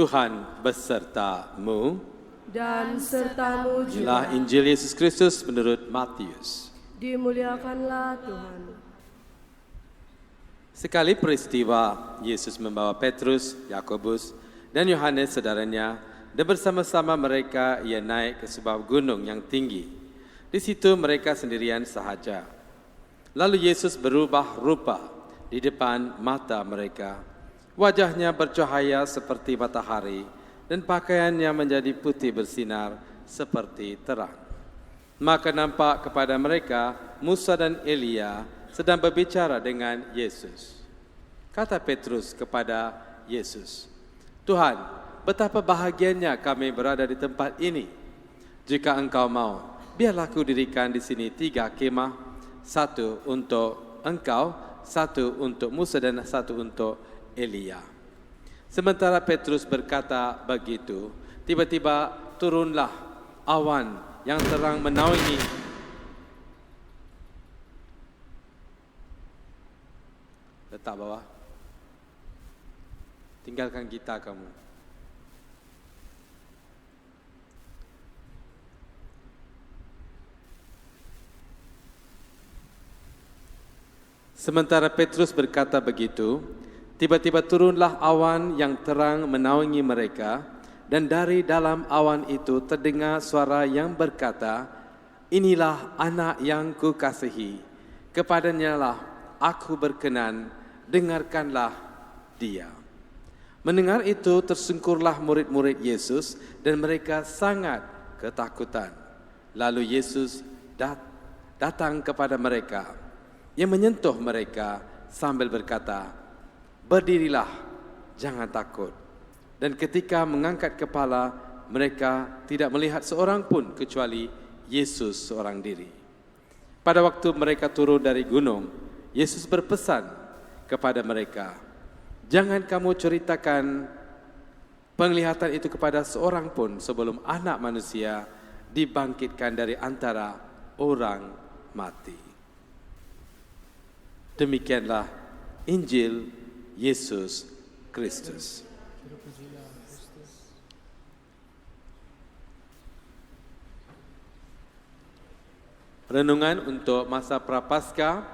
Tuhan besertamu. Dan sertamu juga. Inilah Injil Yesus Kristus menurut Matius. Dimuliakanlah Tuhan. Sekali peristiwa, Yesus membawa Petrus, Yakobus, dan Yohanes saudaranya, dan bersama-sama mereka ia naik ke sebuah gunung yang tinggi. Di situ mereka sendirian sahaja. Lalu Yesus berubah rupa di depan mata mereka. Wajahnya bercahaya seperti matahari dan pakaiannya menjadi putih bersinar seperti terang. Maka nampak kepada mereka Musa dan Elia sedang berbicara dengan Yesus. Kata Petrus kepada Yesus, "Tuhan, betapa bahagianya kami berada di tempat ini. Jika Engkau mau, biarlah aku dirikan di sini 3 kemah, 1 untuk Engkau, 1 untuk Musa dan 1 untuk Elia." Sementara Petrus berkata begitu, tiba-tiba turunlah awan yang terang menaungi. Letak bawah. Tinggalkan gitar kamu. Sementara Petrus berkata begitu, tiba-tiba turunlah awan yang terang menaungi mereka, dan dari dalam awan itu terdengar suara yang berkata, "Inilah anak yang kukasihi, kepadanya lah aku berkenan, dengarkanlah dia." Mendengar itu tersungkurlah murid-murid Yesus dan mereka sangat ketakutan. Lalu Yesus datang kepada mereka, ia menyentuh mereka sambil berkata, "Berdirilah, jangan takut." Dan ketika mengangkat kepala, mereka tidak melihat seorang pun kecuali Yesus seorang diri. Pada waktu mereka turun dari gunung, Yesus berpesan kepada mereka, "Jangan kamu ceritakan penglihatan itu kepada seorang pun sebelum Anak Manusia dibangkitkan dari antara orang mati." Demikianlah Injil Yesus Kristus. Renungan untuk masa Prapaskah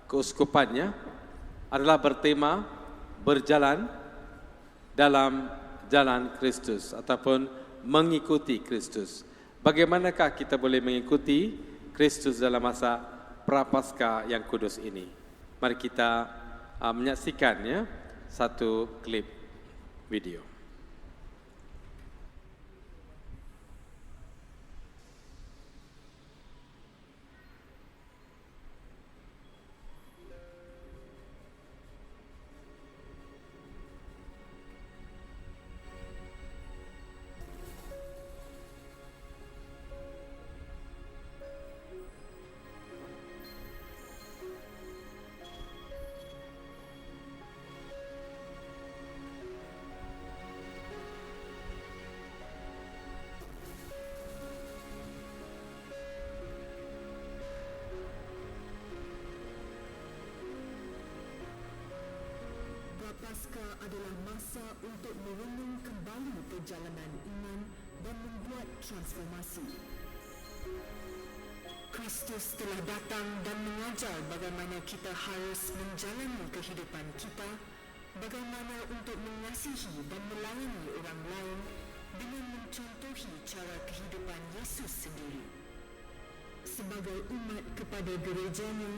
keuskupannya adalah bertema berjalan dalam jalan Kristus ataupun mengikuti Kristus. Bagaimanakah kita boleh mengikuti Kristus dalam masa Prapaskah yang kudus ini? Mari kita menyaksikan ya satu klip video. Prapaskah adalah masa untuk merenung kembali perjalanan iman dan membuat transformasi. Kristus telah datang dan mengajar bagaimana kita harus menjalani kehidupan kita, bagaimana untuk mengasihi dan melayani orang lain dengan mencontohi cara kehidupan Yesus sendiri. Sebagai umat kepada gerejanya,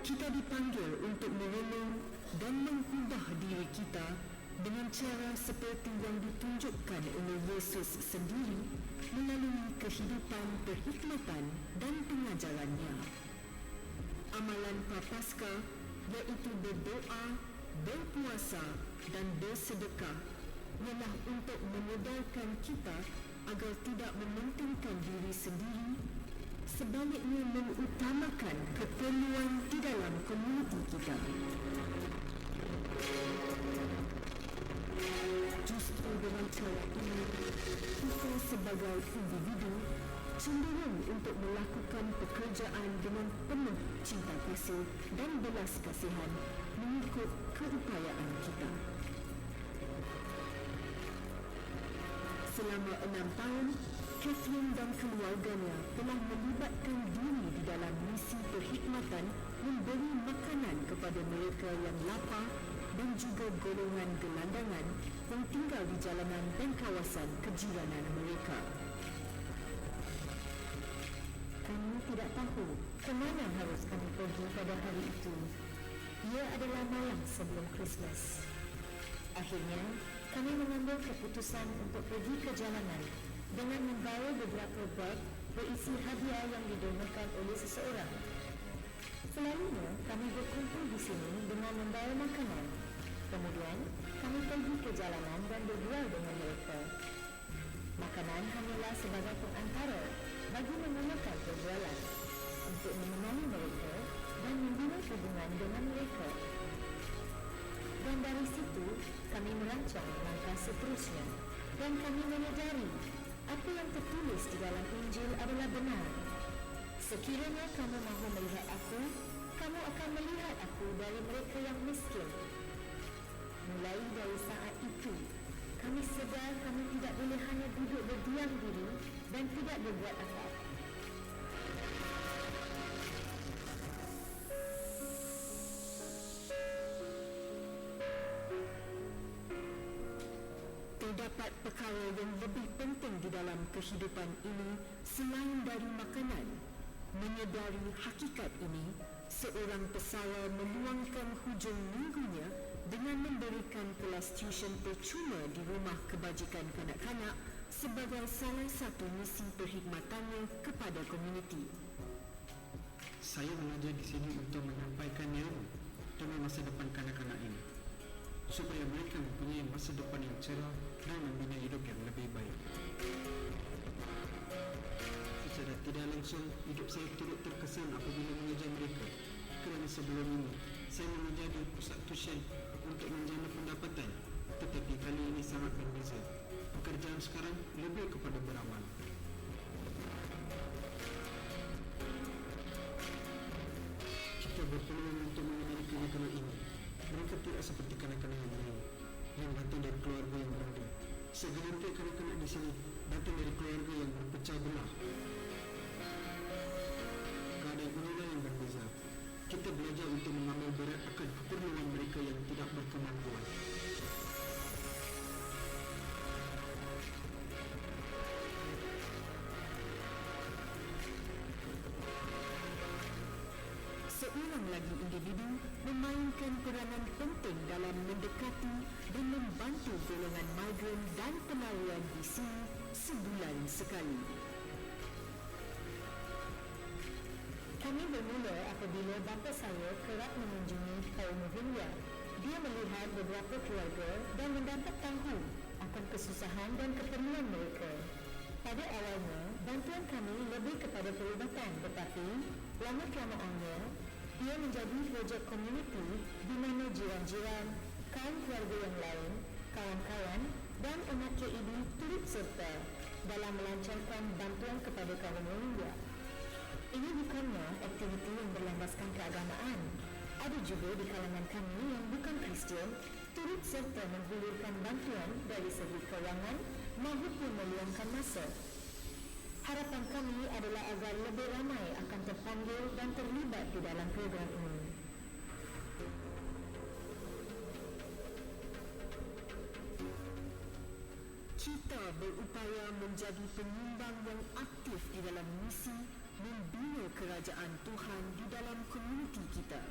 kita dipanggil untuk merenung dan mengubah diri kita dengan cara seperti yang ditunjukkan oleh Yesus sendiri melalui kehidupan perhikmatan dan pengajarannya. Amalan Prapaskah iaitu berdoa, berpuasa dan bersedekah ialah untuk memodelkan kita agar tidak mementingkan diri sendiri, sebaliknya mengutamakan keperluan di dalam komuniti kita. Justru dengan cara ini, kita sebagai individu cenderung untuk melakukan pekerjaan dengan penuh cinta kasih dan belas kasihan mengikut keupayaan kita. Selama 6 tahun, Catherine dan keluarganya telah melibatkan diri di dalam misi perkhidmatan memberi makanan kepada mereka yang lapar dan juga golongan gelandangan yang tinggal di jalanan dan kawasan kejiranan mereka. Kami tidak tahu ke mana harus kami pergi pada hari itu. Ia adalah malam sebelum Christmas. Akhirnya, kami mengambil keputusan untuk pergi ke jalanan dengan membawa beberapa beg berisi hadiah yang didonorkan oleh seseorang. Selalunya, kami berkumpul di sini dengan membawa makanan. Kemudian, kami pergi ke jalanan dan berjual dengan mereka. Makanan hanyalah sebagai pengantara bagi memulakan perjualan, untuk menemani mereka dan membina hubungan dengan mereka. Dan dari situ, kami merancang langkah seterusnya dan kami menyadari apa yang tertulis di dalam Injil adalah benar. Sekiranya kamu mahu melihat aku, kamu akan melihat aku dari mereka yang miskin. Mulai dari saat itu, kami sedar kami tidak boleh hanya duduk berdiam diri dan tidak berbuat apa-apa. Terdapat perkara yang lebih penting di dalam kehidupan ini selain dari makanan. Menyedari hakikat ini, seorang pesara meluangkan hujung minggunya dengan memberikan kelas tuition percuma di rumah kebajikan kanak-kanak sebagai salah satu misi perkhidmatannya kepada komuniti. Saya mengajar di sini untuk menyampaikan nilai demi masa depan kanak-kanak ini, supaya mereka mempunyai masa depan yang cerah dan membina hidup yang lebih baik. Secara tidak langsung, hidup saya turut terkesan apabila mengajar mereka, kerana sebelum ini saya mengajar di pusat tuition untuk menjana pendapatan, tetapi kali ini sangat berbeza. Pekerjaan sekarang lebih kepada beramal. Kita berpeluang untuk mengenali kanak-kanak ini. Mereka tidak seperti kanak-kanak yang lain yang datang dari keluarga yang berada. Segelintir kanak-kanak di sini datang dari keluarga yang berpecah belah. Keadaan inilah yang berbeza. Kita belajar untuk mengambil berat akan keperluan mereka yang tidak berkemampuan. Seorang lagi individu memainkan peranan penting dalam mendekati dan membantu golongan migran dan penawuran di sini sebulan sekali. Kami bermula apabila bapa saya kerap mengunjungi kaum Rohingya. Dia melihat beberapa keluarga dan mendapat tahu akan kesusahan dan keperluan mereka. Pada awalnya, bantuan kami lebih kepada perubatan, tetapi lama-kelamaannya, ia menjadi projek komuniti di mana jiran-jiran, kaum keluarga yang lain, kawan-kawan dan umat KED turut serta dalam melancarkan bantuan kepada kaum Rohingya. Ini bukannya aktiviti yang berlandaskan keagamaan. Ada juga di kalangan kami yang bukan Kristian turut serta menghulurkan bantuan dari segi kewangan maupun meluangkan masa. Harapan kami adalah agar lebih ramai akan terpanggil dan terlibat di dalam program ini. Kita berupaya menjadi penyumbang yang aktif di dalam misi membina kerajaan Tuhan di dalam komuniti kita.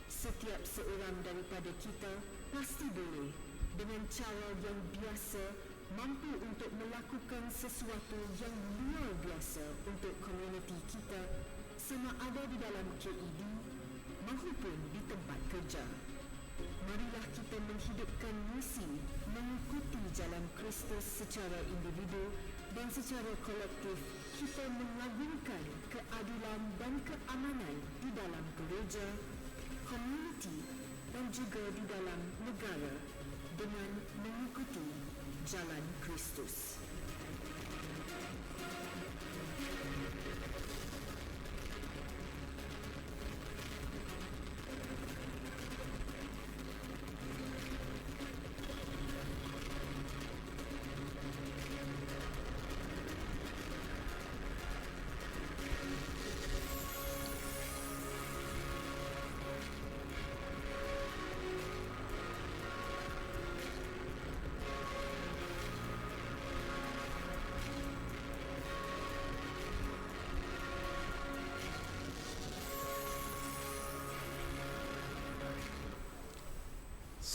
Setiap seorang daripada kita pasti boleh dengan cara yang biasa mampu untuk melakukan sesuatu yang luar biasa untuk komuniti kita, sama ada di dalam KED maupun di tempat kerja. Marilah kita menghidupkan misi mengikuti jalan Kristus secara individu dan secara kolektif. Kita mengagungkan keadilan dan keamanan di dalam gereja, komuniti dan juga di dalam negara dengan mengikuti jalan Kristus.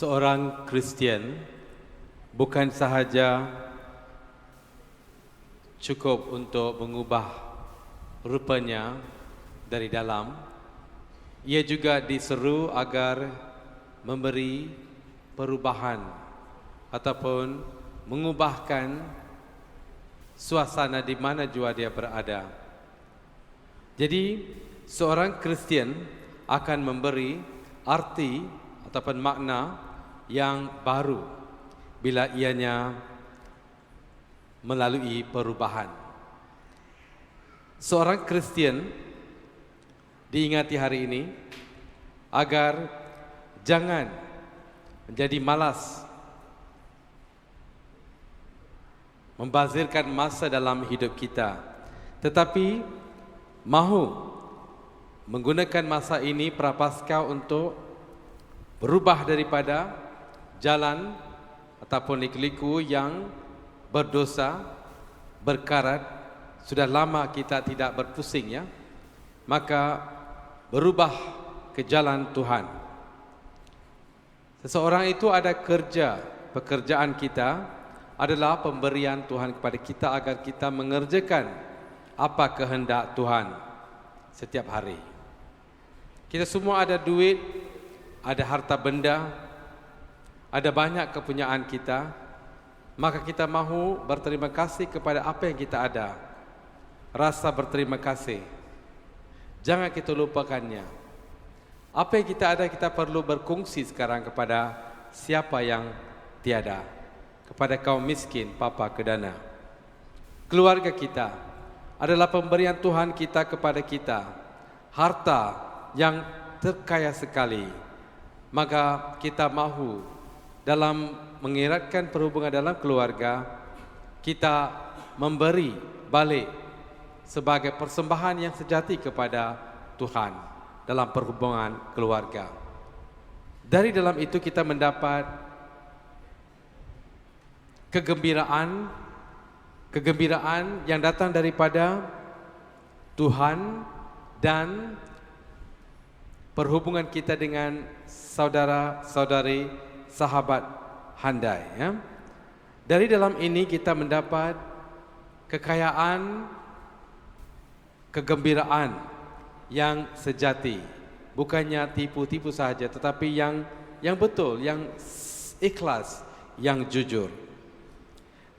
seorang Kristian bukan sahaja cukup untuk mengubah rupanya dari dalam, ia juga diseru agar memberi perubahan ataupun mengubahkan suasana di mana jua dia berada. Jadi seorang Kristian akan memberi arti ataupun makna yang baru bila ianya melalui perubahan. Seorang Kristian diingati hari ini agar jangan menjadi malas membazirkan masa dalam hidup kita, tetapi mahu menggunakan masa ini prapaskah untuk berubah daripada jalan ataupun liku-liku yang berdosa, berkarat. Sudah lama kita tidak berpusing, ya, maka berubah ke jalan Tuhan. Seseorang itu ada kerja, pekerjaan kita adalah pemberian Tuhan kepada kita agar kita mengerjakan apa kehendak Tuhan setiap hari. Kita semua ada duit, ada harta benda, ada banyak kepunyaan kita, maka kita mahu berterima kasih kepada apa yang kita ada. Rasa berterima kasih, jangan kita lupakannya. Apa yang kita ada kita perlu berkongsi sekarang kepada siapa yang tiada, kepada kaum miskin, papa kedana. Keluarga kita adalah pemberian Tuhan kita kepada kita, harta yang terkaya sekali. Maka kita mahu dalam mengeratkan perhubungan dalam keluarga, kita memberi balik sebagai persembahan yang sejati kepada Tuhan dalam perhubungan keluarga. Dari dalam itu kita mendapat kegembiraan yang datang daripada Tuhan dan perhubungan kita dengan saudara-saudari, sahabat handai, ya. Dari dalam ini kita mendapat kekayaan, kegembiraan yang sejati, bukannya tipu-tipu saja, tetapi yang betul, yang ikhlas, yang jujur.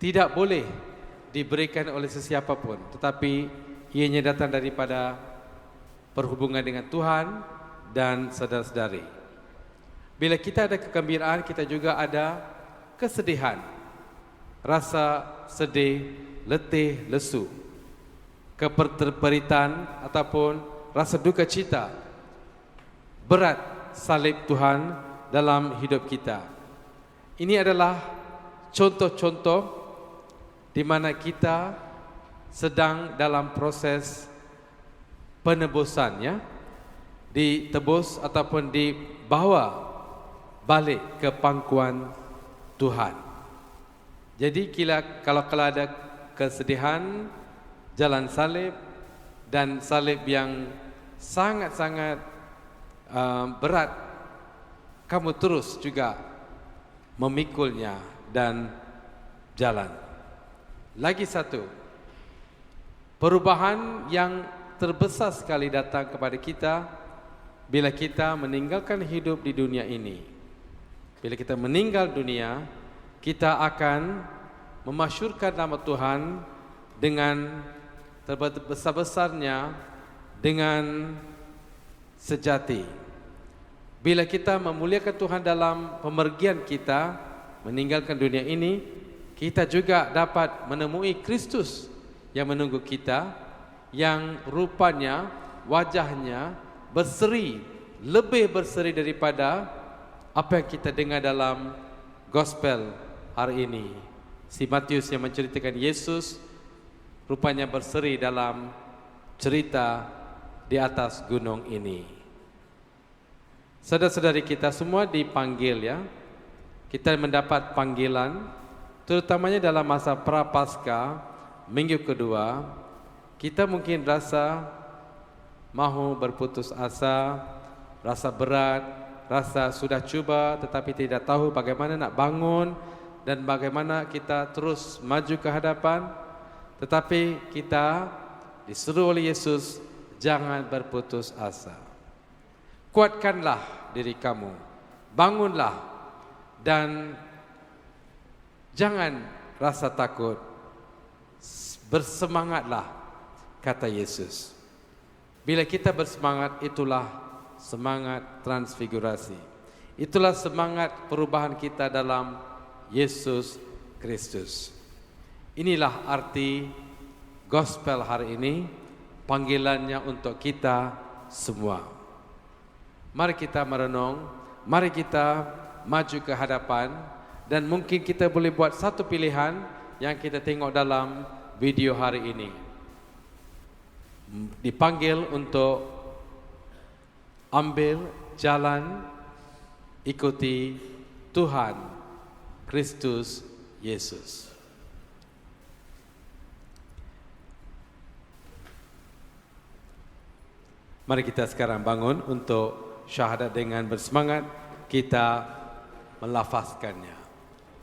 Tidak boleh diberikan oleh sesiapa pun, tetapi ianya datang daripada perhubungan dengan Tuhan dan saudara-saudari. Bila kita ada kegembiraan, kita juga ada kesedihan, rasa sedih, letih, lesu, keterperitan ataupun rasa duka cita, berat salib Tuhan dalam hidup kita. Ini adalah contoh-contoh di mana kita sedang dalam proses penebusan, ya, ditebus ataupun dibawa balik ke pangkuan Tuhan. Jadi kalau ada kesedihan, jalan salib dan salib yang sangat-sangat berat, kamu terus juga memikulnya dan jalan. Lagi satu, perubahan yang terbesar sekali datang kepada kita bila kita meninggalkan hidup di dunia ini. Bila kita meninggal dunia, kita akan memasyurkan nama Tuhan dengan terbesar-besarnya, dengan sejati. Bila kita memuliakan Tuhan dalam pemergian kita, meninggalkan dunia ini, kita juga dapat menemui Kristus yang menunggu kita, yang rupanya, wajahnya berseri, lebih berseri daripada apa yang kita dengar dalam gospel hari ini. Si Matius yang menceritakan Yesus rupanya berseri dalam cerita di atas gunung ini. Saudara-saudari kita semua dipanggil, ya. Kita mendapat panggilan, terutamanya dalam masa Prapaskah, minggu kedua. Kita mungkin rasa mahu berputus asa, rasa berat, rasa sudah cuba tetapi tidak tahu bagaimana nak bangun dan bagaimana kita terus maju ke hadapan, tetapi kita diseru oleh Yesus, jangan berputus asa. Kuatkanlah diri kamu, bangunlah dan jangan rasa takut, bersemangatlah, kata Yesus. Bila kita bersemangat, itulah semangat transfigurasi. Itulah semangat perubahan kita dalam Yesus Kristus. Inilah arti gospel hari ini, panggilannya untuk kita semua. Mari kita merenung, mari kita maju ke hadapan, dan mungkin kita boleh buat satu pilihan yang kita tengok dalam video hari ini. Dipanggil untuk ambil jalan ikuti Tuhan Kristus Yesus. Mari kita sekarang bangun untuk syahadat dengan bersemangat kita melafazkannya.